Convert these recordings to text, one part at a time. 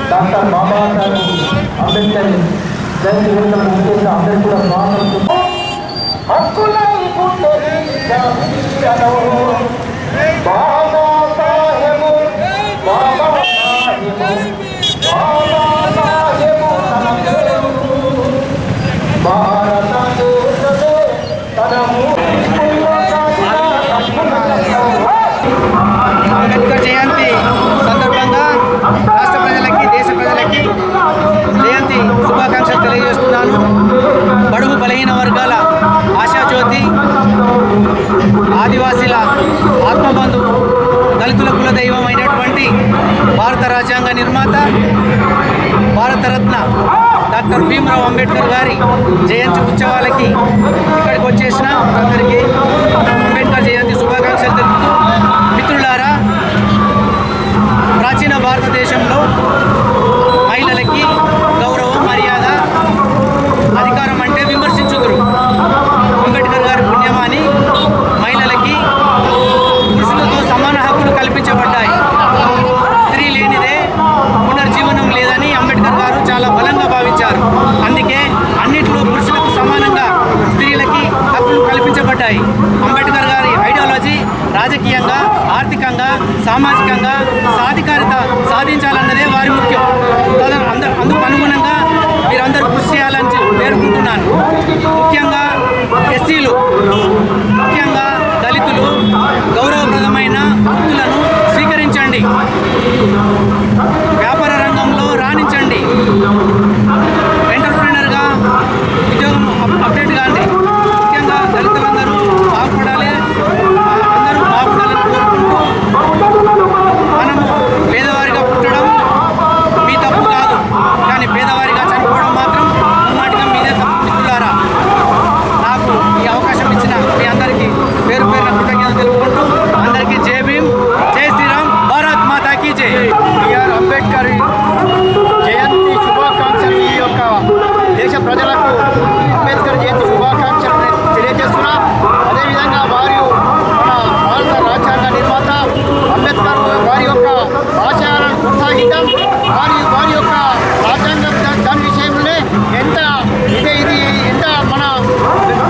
Doctor Babasaheb Ambedkar జయంతి వేడుకల ముఖ్యంగా అందరూ కూడా స్వాగతం. అంబేద్కర్ జయంతి సందర్భంగా రాష్ట్ర ప్రజలకి దేశ ప్రజలకి జయంతి శుభాకాంక్షలు తెలియజేస్తున్నాను. బడుగు బలహీన వర్గాల ఆశాజ్యోతి, ఆదివాసీల ఆత్మబంధువు, దళితుల కులదైవం అయినటువంటి భారత రాజ్యాంగ నిర్మాత, భారతరత్న డాక్టర్ భీమ్రావ్ అంబేద్కర్ గారి జయంతి ఉత్సవాలకి ఇక్కడికి వచ్చేసిన అందరికీ అంబేద్కర్ జయంతి శుభాకాంక్షలు తెలుపుతూ, మిత్రులారా, ప్రాచీన భారతదేశంలో మహిళలకి గౌరవం, మర్యాద, అధికారం అంటే విమర్శించుదురు. అంబేద్కర్ గారి పుణ్యమాని మహిళలకి పురుషులతో సమాన హక్కులు కల్పించబడ్డాయి. స్త్రీ లేనిదే పునర్జీవనం లేదని అంబేద్కర్ గారు చాలా బలంగా భావించారు. అందుకే అన్నిట్లో పురుషులకు సమానంగా స్త్రీలకి హక్కులు కల్పించబడ్డాయి. అంబేద్కర్ గారి ఐడియాలజీ రాజకీయంగా, ఆర్థికంగా, సామాజికంగా సాధికారత సాధించాలన్నదే వారి ముఖ్యం. అందుకు అనుగుణంగా మీరందరూ కృషి చేయాలని పేర్కొంటున్నాను. ముఖ్యంగా ఎస్సీలు, ముఖ్యంగా దళితులు గౌరవప్రదమైన వృత్తులను స్వీకరించండి, వ్యాపార రంగంలో రాణించండి, ఎంటర్ప్రీనర్గా ఉద్యోగం అప్డేట్ కాండి. ముఖ్యంగా దళితులందరూ బాగుపడాలి, అందరూ బాగుపడాలని కోరుకుంటూ, మనము పేదవారిగా పుట్టడం మీ తప్పు కాదు, కానీ పేదవారిగా చనిపోవడం మాత్రం మాటిగా మీదే తప్పు. మిత్రులారా, నాకు ఈ అవకాశం ఇచ్చిన మీ అందరికీ పేరు పేరున కృతజ్ఞతలు తెలుపుకుంటూ, అందరికీ జై భీమ్, జై శ్రీరామ్, భారత్ మాతా కీ జై. బిఆర్ అంబేద్కర్ జయంతి శుభాకాంక్షలు ఈ యొక్క దేశ ప్రజలకు అంబేద్కర్ జయంతి శుభాకాంక్షలు తెలియజేస్తున్నా. అదేవిధంగా వారు మన భారత రాజ్యాంగ నిర్మాత అంబేద్కర్ వారి యొక్క ఆశయాలను కొనసాగిద్దాం. వారి యొక్క రాజ్యాంగం దాని విషయంలోనే ఎంత మన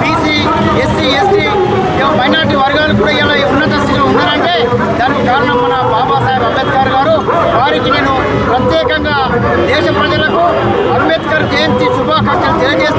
బీసీ, ఎస్సీ, ఎస్టీ, మైనార్టీ వర్గాలు కూడా ఇలా ఉన్నత స్థితిలో ఉన్నారంటే దానికి కారణం మన బాబాసాహెబ్ అంబేద్కర్ గారు. వారికి నేను ప్రత్యేకంగా దేశ ప్రజలకు అంబేద్కర్ జయంతి శుభాకాంక్షలు తెలియజేస్తున్నాను.